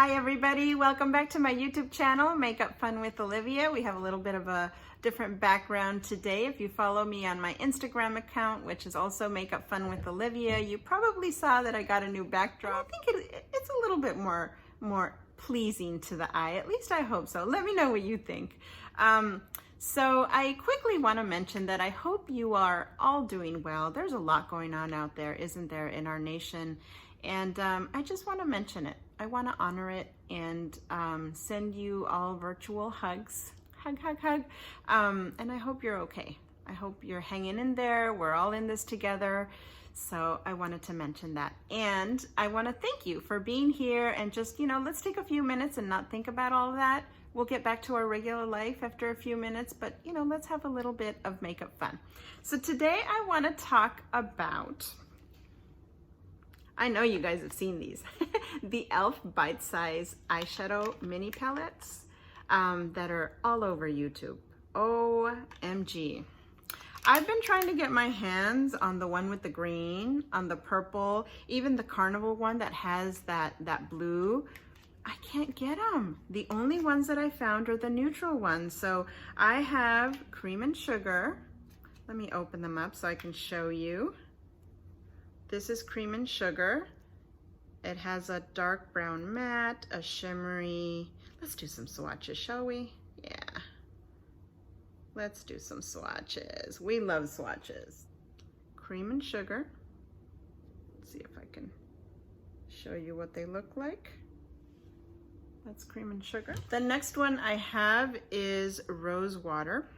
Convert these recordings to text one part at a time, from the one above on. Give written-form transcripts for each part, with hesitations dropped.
Hi everybody, welcome back to my YouTube channel, Makeup Fun with Olivia. We have a little bit of a different background today. If you follow me on my Instagram account, which is also Makeup Fun with Olivia, you probably saw that I got a new backdrop. I think it's a little bit more pleasing to the eye, at least I hope so. Let me know what you think. So I quickly want to mention that I hope you are all doing well. There's a lot going on out there, isn't there, in our nation? And I just want to mention it. I want to honor it and send you all virtual hugs. Hug, hug, hug. And I hope you're okay. I hope you're hanging in there. We're all in this together. So I wanted to mention that. And I want to thank you for being here and just, let's take a few minutes and not think about all of that. We'll get back to our regular life after a few minutes, but let's have a little bit of makeup fun. So today I want to talk about, I know you guys have seen these, the e.l.f. bite-size eyeshadow mini palettes that are all over YouTube. OMG. I've been trying to get my hands on the one with the green, on the purple, even the carnival one that has that blue. I can't get them. The only ones that I found are the neutral ones. So I have Cream and Sugar. Let me open them up so I can show you. This is Cream and Sugar. It has a dark brown matte, a shimmery. Let's do some swatches, shall we? Yeah. Let's do some swatches. We love swatches. Cream and Sugar. Let's see if I can show you what they look like. That's Cream and Sugar. The next one I have is Rose Water.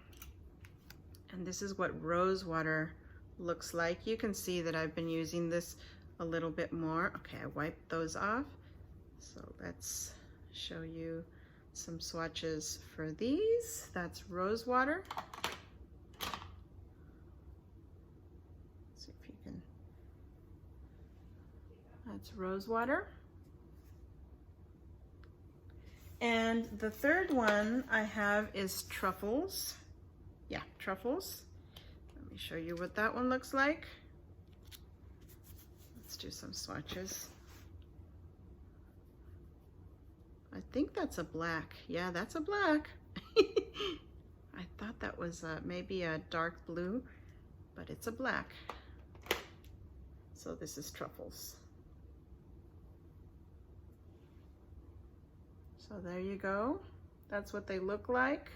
And this is what Rose Water looks like. You can see that I've been using this a little bit more. Okay, I wiped those off. So let's show you some swatches for these. That's Rose Water. Let's see if you can. That's Rose Water. And the third one I have is Truffles. Yeah, Truffles. Let me show you what that one looks like. Let's do some swatches. I think that's a black. Yeah, that's a black. I thought that was maybe a dark blue, but it's a black. So this is Truffles. So there you go. That's what they look like.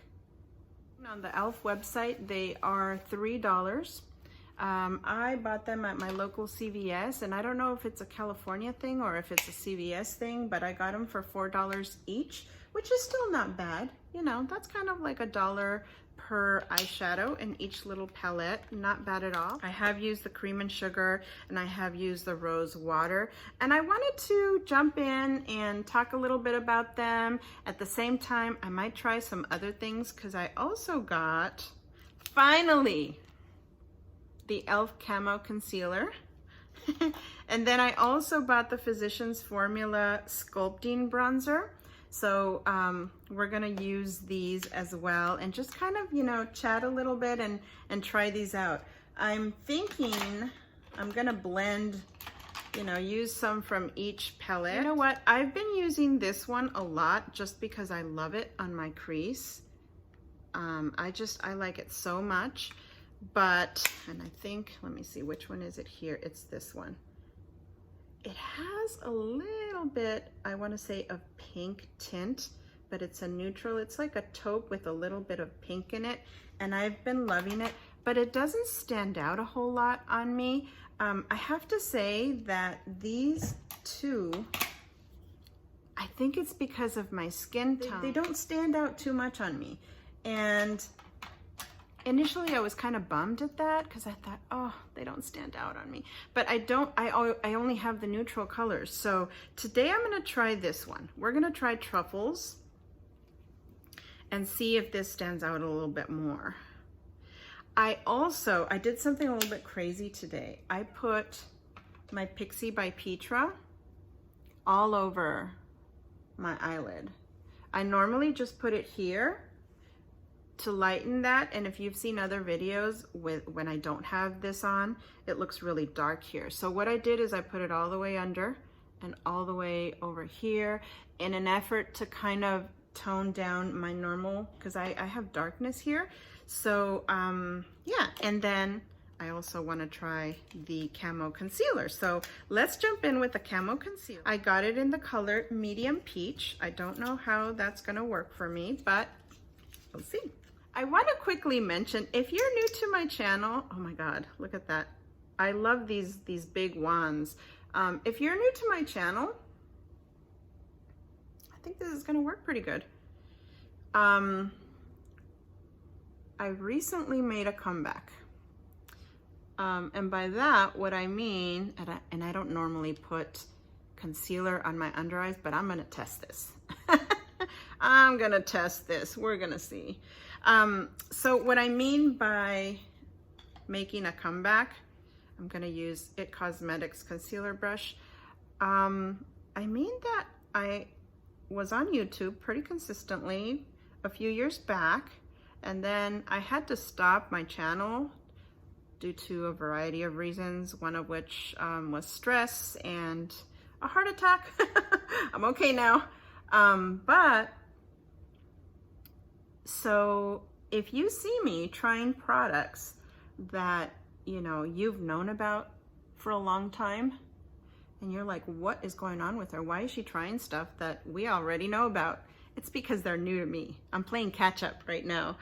On the e.l.f. website, they are $3. I bought them at my local CVS, and I don't know if it's a California thing or if it's a CVS thing, but I got them for $4 each, which is still not bad. That's kind of like $1 per eyeshadow in each little palette. Not bad at all. I have used the Cream and Sugar and I have used the Rose Water, and I wanted to jump in and talk a little bit about them. At the same time, I might try some other things because I also got, finally, the e.l.f. Camo Concealer. And then I also bought the Physicians Formula Sculpting Bronzer. So we're gonna use these as well and just kind of, chat a little bit and try these out. I'm thinking I'm gonna blend, use some from each palette. You know what? I've been using this one a lot just because I love it on my crease. I like it so much. But, and I think, let me see, which one is it here? It's this one. It has a little bit, I want to say, of pink tint, but it's a neutral. It's like a taupe with a little bit of pink in it, and I've been loving it, but it doesn't stand out a whole lot on me. I have to say that these two, I think it's because of my skin tone. They don't stand out too much on me. And initially I was kind of bummed at that because I thought, oh, they don't stand out on me. But I only have the neutral colors. So today I'm gonna try this one. We're gonna try Truffles and see if this stands out a little bit more. I did something a little bit crazy today. I put my Pixi by Petra all over my eyelid. I normally just put it here to lighten that, and if you've seen other videos when I don't have this on, it looks really dark here. So what I did is I put it all the way under and all the way over here in an effort to kind of tone down my normal, because I have darkness here. So yeah, and then I also want to try the Camo Concealer. So let's jump in with the Camo Concealer. I got it in the color Medium Peach. I don't know how that's going to work for me, but we'll see. I want to quickly mention, if you're new to my channel, oh my God, look at that. I love these big wands. If you're new to my channel, I think this is going to work pretty good. I recently made a comeback. And by that, what I mean, and I don't normally put concealer on my under eyes, but I'm going to test this. I'm going to test this. We're going to see. So what I mean by making a comeback, I'm going to use It Cosmetics concealer brush. I mean that I was on YouTube pretty consistently a few years back, and then I had to stop my channel due to a variety of reasons, one of which was stress and a heart attack. I'm okay now. But so if you see me trying products that, you know, you've known about for a long time, and you're like, what is going on with her? Why is she trying stuff that we already know about? It's because they're new to me. I'm playing catch up right now.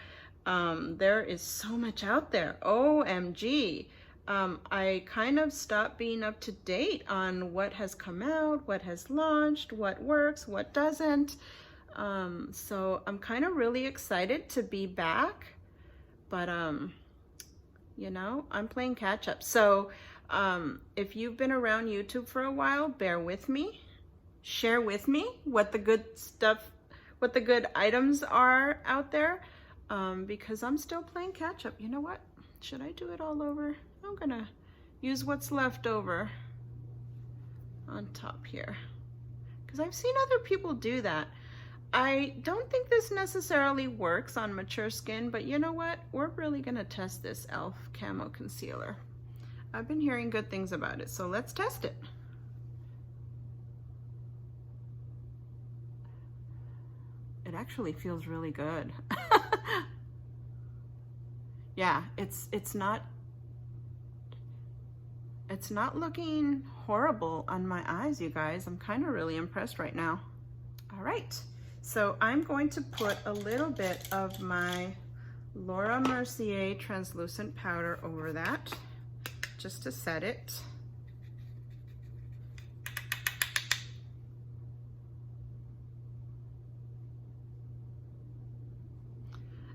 There is so much out there. OMG. I kind of stopped being up to date on what has come out, what has launched, what works, what doesn't. So I'm kind of really excited to be back, but you know, I'm playing catch up. So if you've been around YouTube for a while, bear with me, share with me what the good stuff, what the good items are out there, because I'm still playing catch up. You know what? Should I do it all over? I'm gonna use what's left over on top here, because I've seen other people do that. I don't think this necessarily works on mature skin, but you know what? We're really gonna test this e.l.f. Camo Concealer. I've been hearing good things about it, so let's test it. It actually feels really good. Yeah, it's not looking horrible on my eyes, you guys. I'm kind of really impressed right now. All right, so I'm going to put a little bit of my Laura Mercier translucent powder over that, just to set it.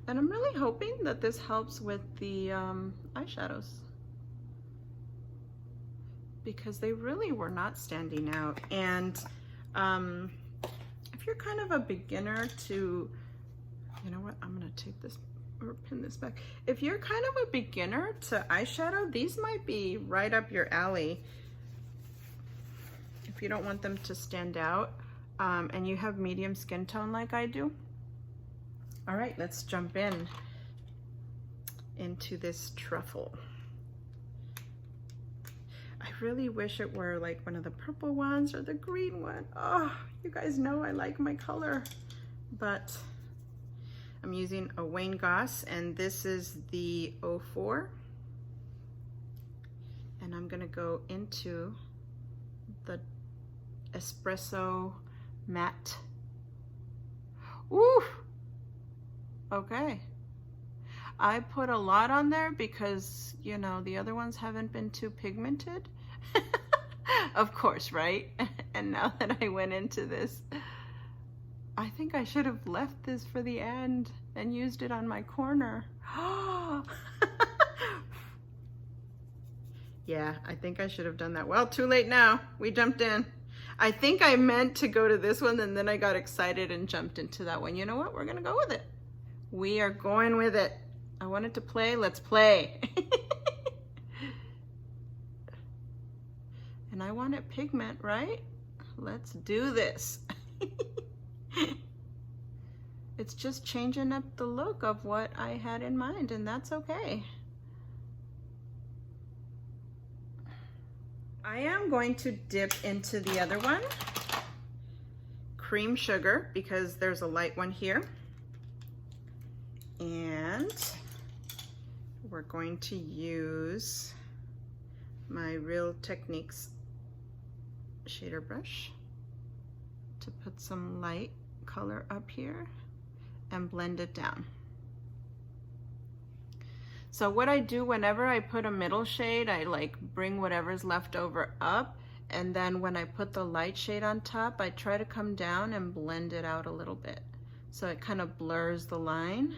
And I'm really hoping that this helps with the eyeshadows, because they really were not standing out. And if you're kind of a beginner to, you know what, I'm gonna take this or pin this back. If you're kind of a beginner to eyeshadow, these might be right up your alley. If you don't want them to stand out and you have medium skin tone like I do. All right, let's jump into this truffle. I really wish it were like one of the purple ones or the green one. Oh, you guys know I like my color, but I'm using a Wayne Goss, and this is the 04. And I'm gonna go into the Espresso Matte. Ooh! Okay. I put a lot on there because, you know, the other ones haven't been too pigmented. Of course, right? And now that I went into this, I think I should have left this for the end and used it on my corner. Yeah, I think I should have done that. Well, too late now. We jumped in. I think I meant to go to this one, and then I got excited and jumped into that one. You know what? We're gonna go with it. We are going with it. I wanted to play, let's play. And I want it pigment, right? Let's do this. It's just changing up the look of what I had in mind, and that's okay. I am going to dip into the other one, cream sugar, because there's a light one here. And we're going to use my Real Techniques shader brush to put some light color up here and blend it down. So what I do whenever I put a middle shade, I like bring whatever's left over up, and then when I put the light shade on top, I try to come down and blend it out a little bit so it kind of blurs the line.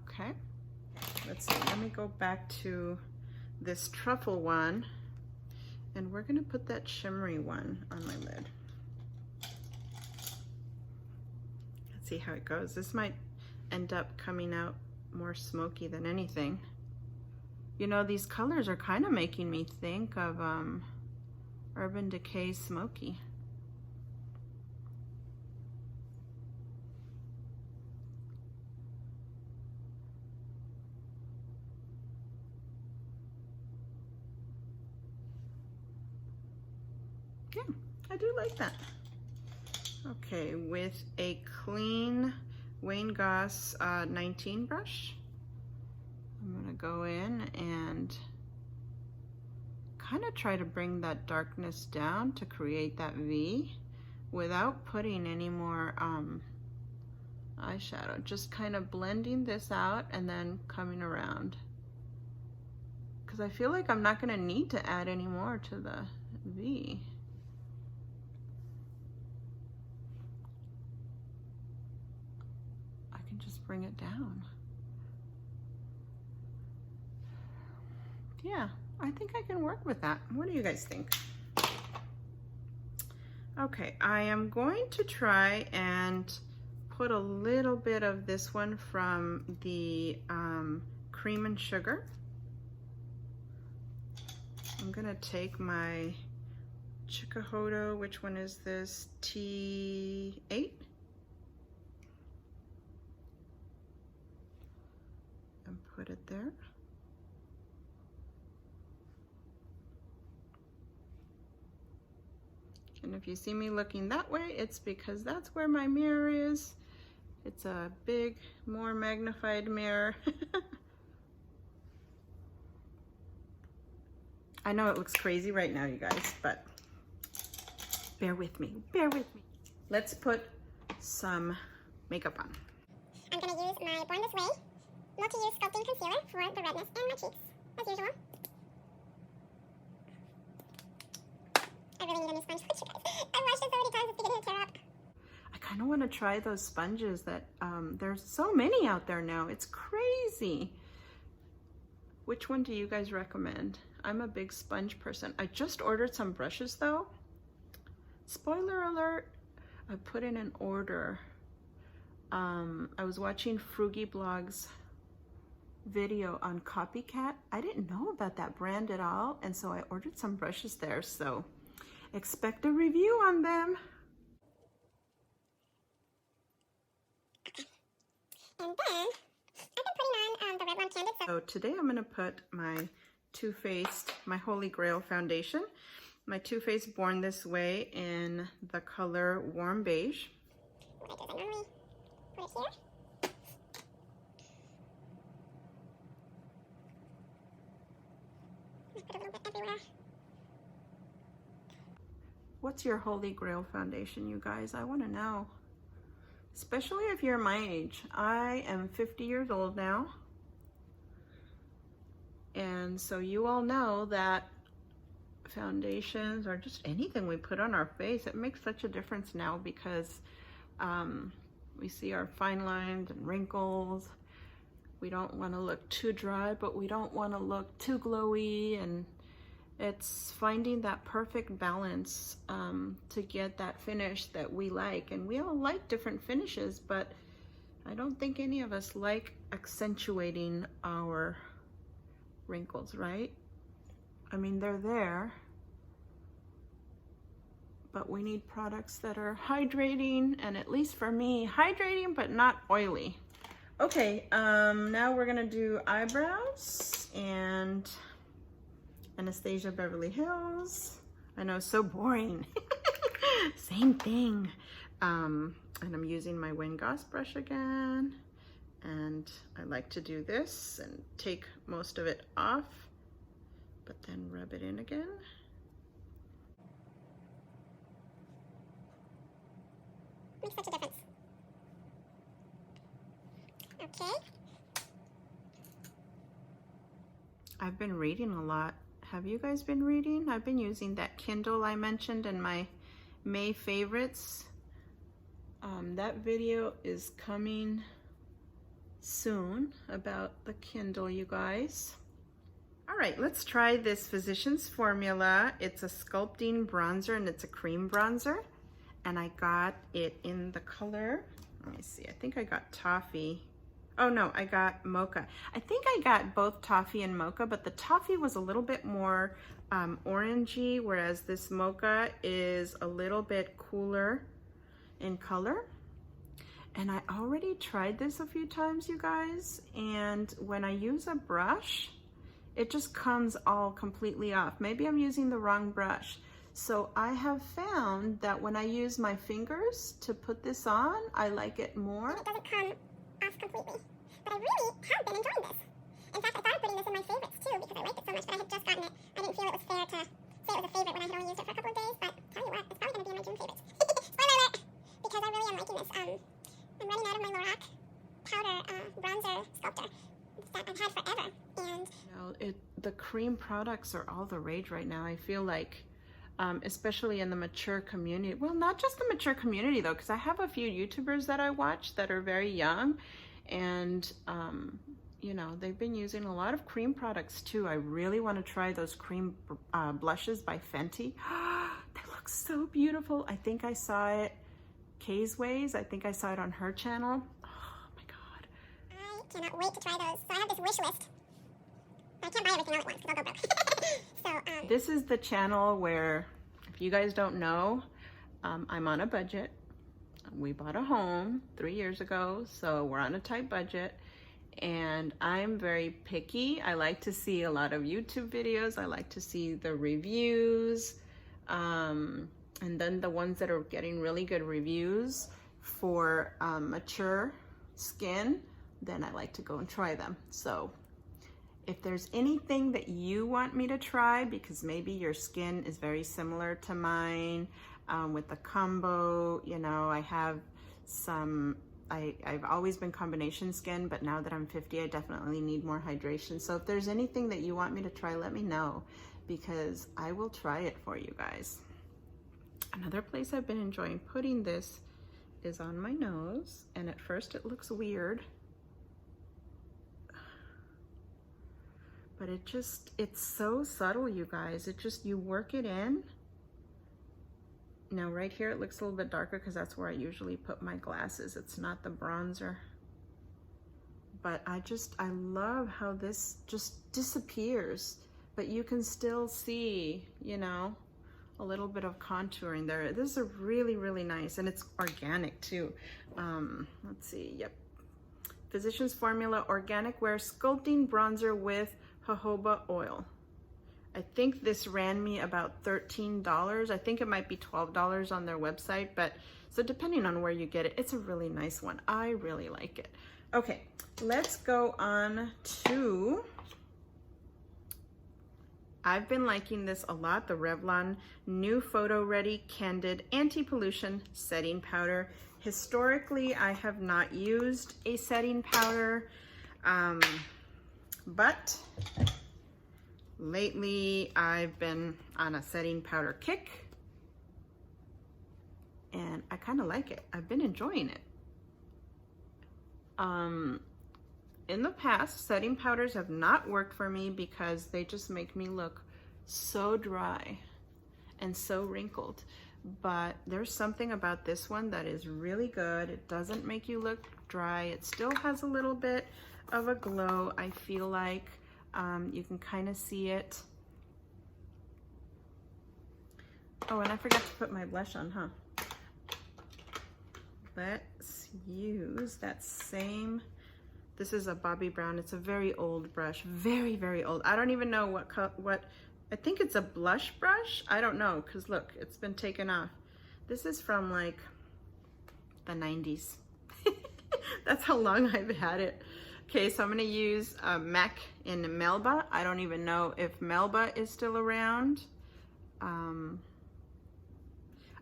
Okay, let's see, let me go back to this truffle one, and we're gonna put that shimmery one on my lid. Let's see how it goes. This might end up coming out more smoky than anything. You know, these colors are kind of making me think of Urban Decay Smoky. Yeah, I do like that. Okay, with a clean Wayne Goss 19 brush, I'm gonna go in and kind of try to bring that darkness down to create that V without putting any more eyeshadow. Just kind of blending this out and then coming around. Because I feel like I'm not gonna need to add any more to the V. Just bring it down. Yeah, I think I can work with that. What do you guys think? Okay, I am going to try and put a little bit of this one from the Cream and Sugar. I'm gonna take my Chikuhodo, which one is this? T8? And put it there. And if you see me looking that way, it's because that's where my mirror is. It's a big, more magnified mirror. I know it looks crazy right now, you guys, but bear with me, bear with me. Let's put some makeup on. I'm gonna use my Born This Way multi-use sculpting concealer for the redness in my cheeks, as usual. I really need a new sponge, you guys. I've washed it so many times, it's beginning to tear up. I kind of want to try those sponges that, there's so many out there now. It's crazy. Which one do you guys recommend? I'm a big sponge person. I just ordered some brushes though. Spoiler alert, I put in an order. I was watching Frugi Blog's video on Copycat. I didn't know about that brand at all, and so I ordered some brushes there, so expect a review on them. And then I've been putting on the Revlon Candid. So today I'm gonna put my Too Faced, my Holy Grail foundation, my Too Faced Born This Way in the color Warm Beige. What I do is I normally put it here. I put a little bit everywhere. What's your Holy Grail foundation, you guys? I want to know. Especially if you're my age. I am 50 years old now. And so you all know that foundations or just anything we put on our face, it makes such a difference now because we see our fine lines and wrinkles. We don't want to look too dry, but we don't want to look too glowy, and it's finding that perfect balance to get that finish that we like. And we all like different finishes, but I don't think any of us like accentuating our wrinkles, right? I mean, they're there, but we need products that are hydrating, and at least for me, hydrating but not oily. Okay, now we're gonna do eyebrows and Anastacia Beverly Hills. I know, so boring. Same thing. And I'm using my Goss brush again. And I like to do this and take most of it off, but then rub it in again. Makes such a difference. Okay. I've been reading a lot. Have you guys been reading? I've been using that Kindle I mentioned in my May favorites. That video is coming soon about the Kindle, you guys. All right, let's try this Physicians Formula. It's a sculpting bronzer and it's a cream bronzer. And I got it in the color, let me see, I think I got Toffee. Oh no, I got Mocha. I think I got both Toffee and Mocha, but the Toffee was a little bit more orangey, whereas this Mocha is a little bit cooler in color. And I already tried this a few times, you guys, and when I use a brush, it just comes all completely off. Maybe I'm using the wrong brush. So I have found that when I use my fingers to put this on, I like it more. It doesn't come off completely, but I really have been enjoying this. In fact, I thought of putting this in my favorites too because I liked it so much, but I had just gotten it. I didn't feel it was fair to say it was a favorite when I had only used it for a couple of days, but tell you what, it's probably going to be in my June favorites. Spoiler alert! Because I really am liking this. I'm running out of my Lorac powder bronzer sculptor that I've had forever, and the cream products are all the rage right now. I feel like, especially in the mature community. Well, not just the mature community though, because I have a few YouTubers that I watch that are very young, and you know, they've been using a lot of cream products too. I really want to try those cream blushes by Fenty. They look so beautiful. I think I saw it, Kay's Ways, I think I saw it on her channel. Oh my God. I cannot wait to try those. So I have this wish list. I can't buy everything all at once because I'll go broke. So, this is the channel where, if you guys don't know, I'm on a budget. We bought a home 3 years ago, so we're on a tight budget. And I'm very picky. I like to see a lot of YouTube videos. I like to see the reviews. And then the ones that are getting really good reviews for mature skin, then I like to go and try them. So if there's anything that you want me to try, because maybe your skin is very similar to mine, with the combo, you know, I have some, I've always been combination skin, but now that I'm 50, I definitely need more hydration. So if there's anything that you want me to try, let me know, because I will try it for you guys. Another place I've been enjoying putting this is on my nose, and at first it looks weird, but it's so subtle, you guys. It just, you work it in. Now right here it looks a little bit darker because that's where I usually put my glasses. It's not the bronzer. But I love how this just disappears, but you can still see, you know, a little bit of contouring there. This is really, really nice, and it's organic too. Let's see, yep. Physicians Formula Organic Wear Sculpting Bronzer with jojoba oil. I think this ran me about $13. I think it might be $12 on their website, but so depending on where you get it, it's a really nice one. I really like it. Okay, let's go on to, I've been liking this a lot, the Revlon New Photo Ready Candid Anti-Pollution Setting Powder. Historically, I have not used a setting powder, but lately I've been on a setting powder kick, and I kind of like it. I've been enjoying it. In the past, setting powders have not worked for me because they just make me look so dry and so wrinkled. But there's something about this one that is really good. It doesn't make you look dry. It still has a little bit of a glow, I feel like. You can kind of see it. Oh, and I forgot to put my blush on, huh? Let's use that same, this is a Bobbi Brown. It's a very old brush, very, very old. I don't even know what, I think it's a blush brush. I don't know, because look, it's been taken off. This is from like the 90s. That's how long I've had it. Okay, so I'm gonna use MAC in Melba. I don't even know if Melba is still around.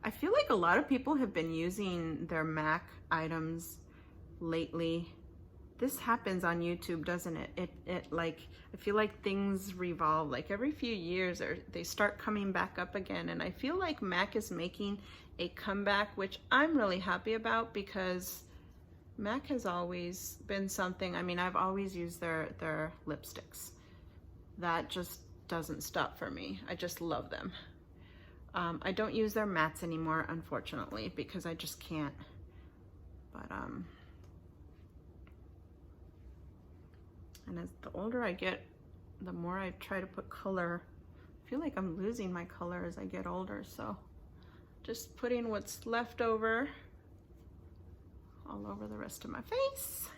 I feel like a lot of people have been using their MAC items lately. This happens on YouTube, doesn't it? It like, I feel like things revolve like every few years, or they start coming back up again. And I feel like MAC is making a comeback, which I'm really happy about, because MAC has always been something. I mean, I've always used their lipsticks. That just doesn't stop for me. I just love them. I don't use their mattes anymore, unfortunately, because I just can't. But and as the older I get, the more I try to put color. I feel like I'm losing my color as I get older, so just putting what's left over all over the rest of my face.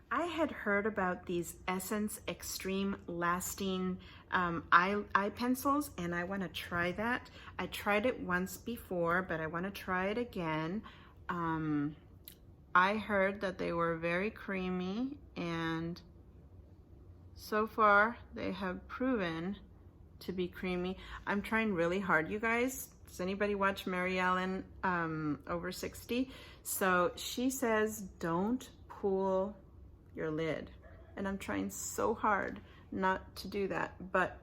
I had heard about these Essence Extreme Lasting eye pencils, and I want to try that. I tried it once before, but I want to try it again. I heard that they were very creamy, and so far they have proven to be creamy. I'm trying really hard, you guys. Does anybody watch Mary Ellen over 60? So she says, don't pull your lid. And I'm trying so hard not to do that. But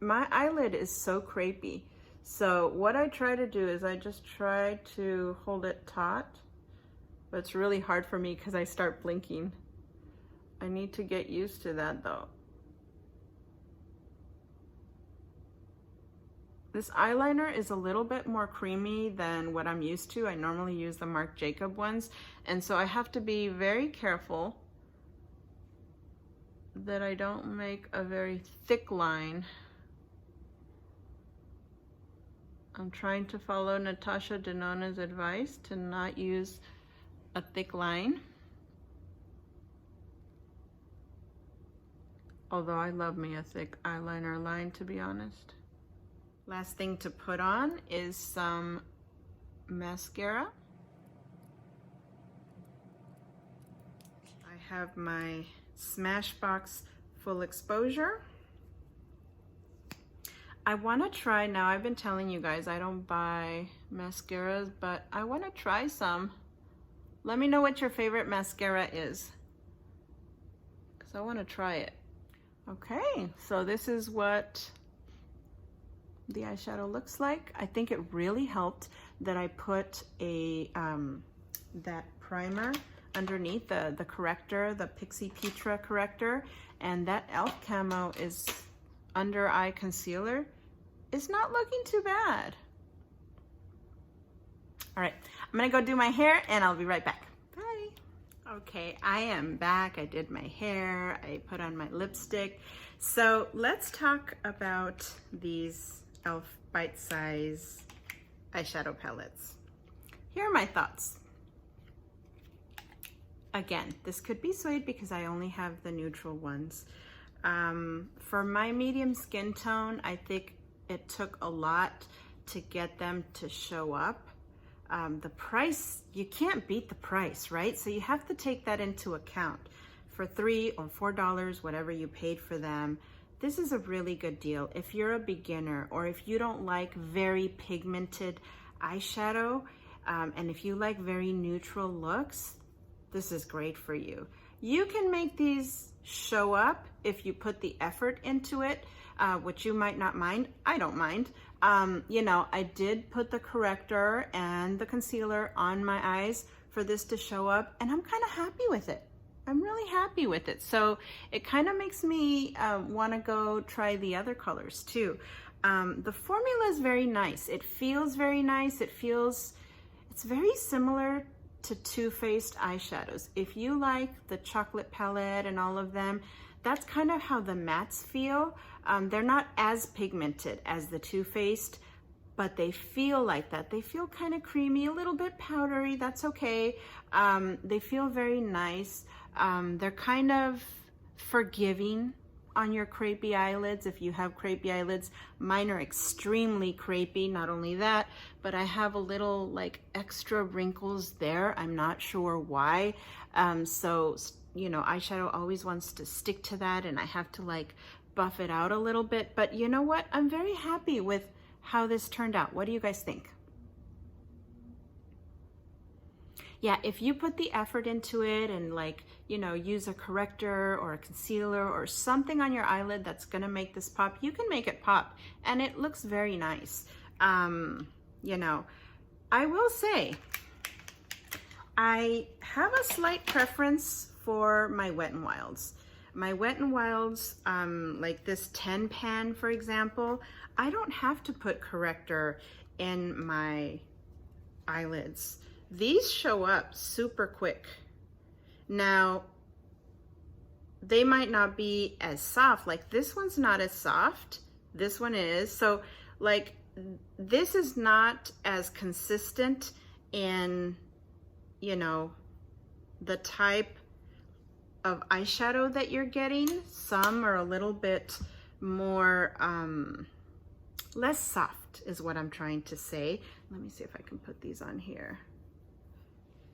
my eyelid is so crepey. So what I try to do is I just try to hold it taut. But it's really hard for me because I start blinking. I need to get used to that though. This eyeliner is a little bit more creamy than what I'm used to. I normally use the Marc Jacob ones, and so I have to be very careful that I don't make a very thick line. I'm trying to follow Natasha Denona's advice to not use a thick line. Although I love me a thick eyeliner line, to be honest. Last thing to put on is some mascara. I have my Smashbox Full Exposure. I want to try, now I've been telling you guys I don't buy mascaras, but I want to try some. Let me know what your favorite mascara is, because I want to try it. Okay, so this is what the eyeshadow looks like. I think it really helped that I put a that primer underneath, the corrector, the Pixi Petra corrector, and that e.l.f. Camo is under eye concealer. It's not looking too bad. All right, I'm gonna go do my hair and I'll be right back. Bye. Okay, I am back. I did my hair, I put on my lipstick. So let's talk about these e.l.f. bite-size eyeshadow palettes. Here are my thoughts. Again, this could be swayed because I only have the neutral ones. For my medium skin tone, I think it took a lot to get them to show up. The price, you can't beat the price, right? So you have to take that into account. For $3 or $4, whatever you paid for them, this is a really good deal. If you're a beginner, or if you don't like very pigmented eyeshadow, and if you like very neutral looks, this is great for you. You can make these show up if you put the effort into it, which you might not mind. I don't mind. You know, I did put the corrector and the concealer on my eyes for this to show up, and I'm kind of happy with it. I'm really happy with it. So it kind of makes me want to go try the other colors too. The formula is very nice. It feels very nice. It's very similar to Too Faced eyeshadows. If you like the chocolate palette and all of them, that's kind of how the mattes feel. They're not as pigmented as the Too Faced, but they feel like that. They feel kind of creamy, a little bit powdery. That's okay. They feel very nice. They're kind of forgiving on your crepey eyelids. If you have crepey eyelids, mine are extremely crepey. Not only that, but I have a little like extra wrinkles there. I'm not sure why. So, you know, eyeshadow always wants to stick to that, and I have to like buff it out a little bit. But you know what? I'm very happy with how this turned out. What do you guys think? Yeah, if you put the effort into it and like, you know, use a corrector or a concealer or something on your eyelid that's gonna make this pop, you can make it pop, and it looks very nice. You know, I will say, I have a slight preference for my Wet n Wilds. My Wet n Wilds, like this 10 pan, for example, I don't have to put corrector in my eyelids. These show up super quick. Now, they might not be as soft. Like this one's not as soft. This one is. So like this is not as consistent in, you know, the type of eyeshadow that you're getting. Some are a little bit more, less soft is what I'm trying to say. Let me see if I can put these on here.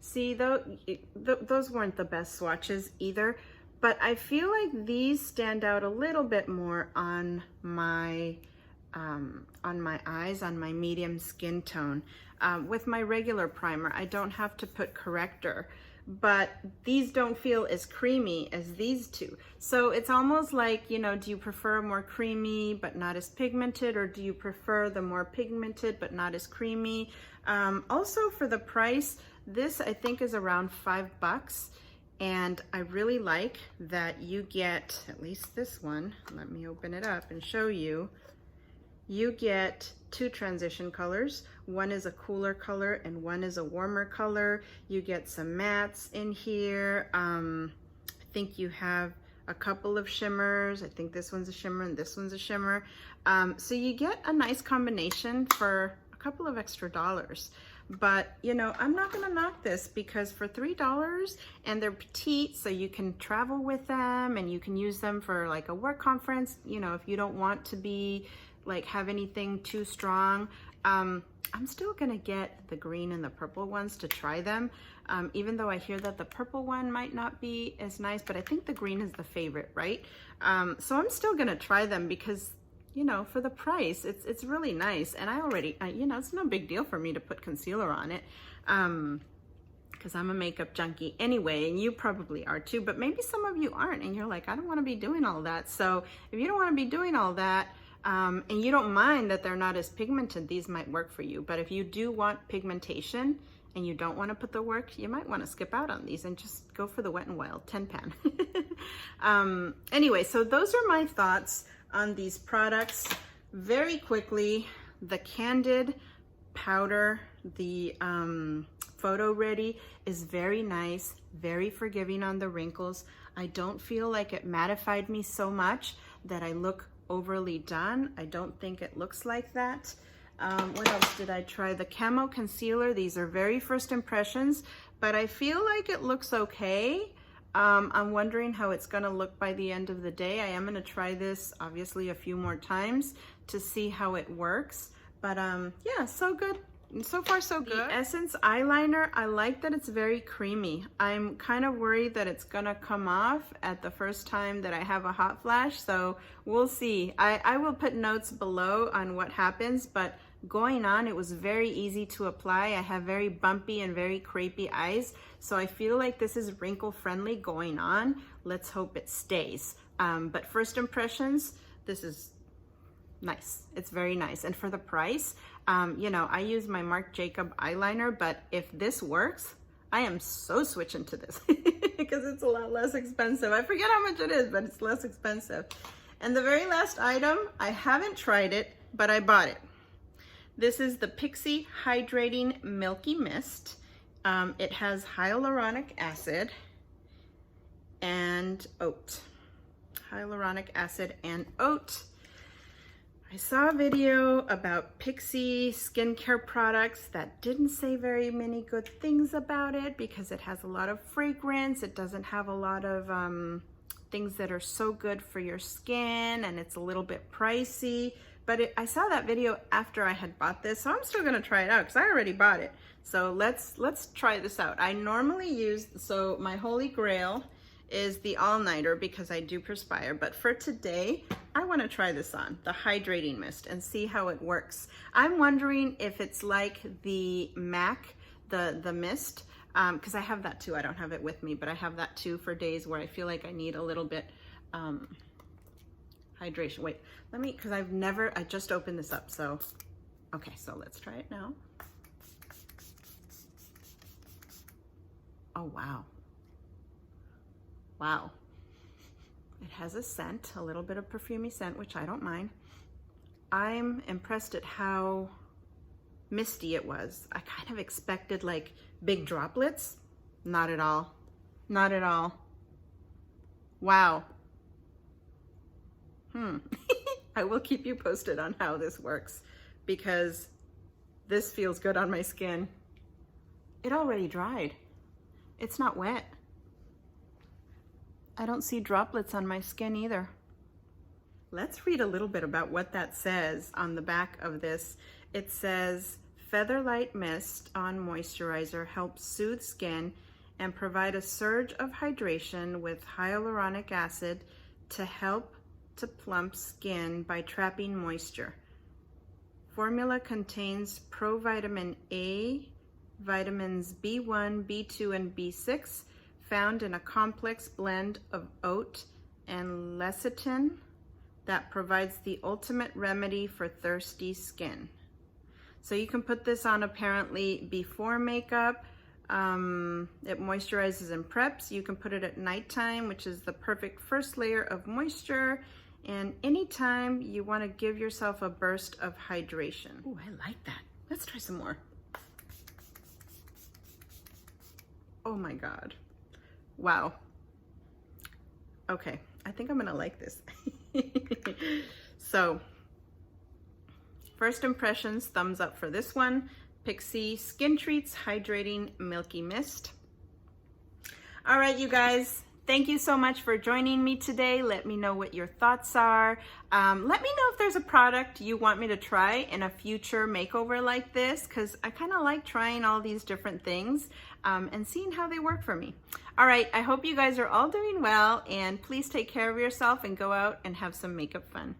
See, those weren't the best swatches either, but I feel like these stand out a little bit more on my eyes, on my medium skin tone. With my regular primer, I don't have to put corrector, but these don't feel as creamy as these two. So it's almost like, you know, do you prefer more creamy but not as pigmented, or do you prefer the more pigmented but not as creamy? Also for the price, this I think is around $5, and I really like that you get, at least this one, let me open it up and show you, you get 2 transition colors. One is a cooler color and one is a warmer color. You get some mattes in here. I think you have a couple of shimmers. I think this one's a shimmer and this one's a shimmer. So you get a nice combination for a couple of extra dollars. But you know, I'm not gonna knock this, because for $3, and they're petite, so you can travel with them and you can use them for like a work conference, you know, if you don't want to be like have anything too strong. I'm still gonna get the green and the purple ones to try them, even though I hear that the purple one might not be as nice, but I think the green is the favorite, right? So I'm still gonna try them, because you know, for the price, it's really nice. And I already, you know, it's no big deal for me to put concealer on it, because I'm a makeup junkie anyway, and you probably are too, but maybe some of you aren't, and you're like, I don't wanna be doing all that. So if you don't wanna be doing all that, and you don't mind that they're not as pigmented, these might work for you. But if you do want pigmentation and you don't wanna put the work, you might wanna skip out on these and just go for the Wet n Wild 10 pan. Anyway, so those are my thoughts on these products. Very quickly, the Candid powder, the Photo Ready, is very nice, very forgiving on the wrinkles. I don't feel like it mattified me so much that I look overly done. I don't think it looks like that. What else did I try? The Camo Concealer. These are very first impressions, but I feel like it looks okay. I'm wondering how it's gonna look by the end of the day. I am gonna try this obviously a few more times to see how it works. But yeah, so good. So far so good. The Essence eyeliner, I like that it's very creamy. I'm kind of worried that it's gonna come off at the first time that I have a hot flash, so we'll see. I will put notes below on what happens, but going on, it was very easy to apply. I have very bumpy and very crepey eyes, so I feel like this is wrinkle friendly going on. Let's hope it stays. But first impressions, this is nice. It's very nice. And for the price, you know, I use my Marc Jacob eyeliner, but if this works, I am so switching to this because it's a lot less expensive. I forget how much it is, but it's less expensive. And the very last item, I haven't tried it, but I bought it. This is the Pixi Hydrating Milky Mist. It has hyaluronic acid and oat. Hyaluronic acid and oat. I saw a video about Pixi skincare products that didn't say very many good things about it because it has a lot of fragrance. It doesn't have a lot of things that are so good for your skin, and it's a little bit pricey. But I saw that video after I had bought this, so I'm still gonna try it out because I already bought it. So let's try this out. I normally use, so my holy grail is the all-nighter because I do perspire, but for today, I wanna try this on, the Hydrating Mist, and see how it works. I'm wondering if it's like the MAC, the mist, because I have that too. I don't have it with me, but I have that too for days where I feel like I need a little bit hydration. Wait, let me, because I just opened this up, so, okay, so let's try it now. Oh, wow. Wow. It has a scent, a little bit of perfumey scent, which I don't mind. I'm impressed at how misty it was. I kind of expected like big droplets. Not at all. Not at all. Wow. I will keep you posted on how this works because this feels good on my skin. It already dried. It's not wet. I don't see droplets on my skin either. Let's read a little bit about what that says on the back of this. It says, Featherlight Mist on Moisturizer helps soothe skin and provide a surge of hydration with hyaluronic acid to help to plump skin by trapping moisture. Formula contains provitamin A, vitamins B1, B2, and B6, found in a complex blend of oat and lecithin that provides the ultimate remedy for thirsty skin. So you can put this on apparently before makeup. It moisturizes and preps. You can put it at nighttime, which is the perfect first layer of moisture. And anytime you want to give yourself a burst of hydration. Oh, I like that. Let's try some more. Oh my God. Wow. Okay, I think I'm gonna like this. So, first impressions, thumbs up for this one. Pixi Skin Treats Hydrating Milky Mist. All right, you guys, thank you so much for joining me today. Let me know what your thoughts are. Let me know if there's a product you want me to try in a future makeover like this, because I kind of like trying all these different things and seeing how they work for me. All right, I hope you guys are all doing well, and please take care of yourself and go out and have some makeup fun.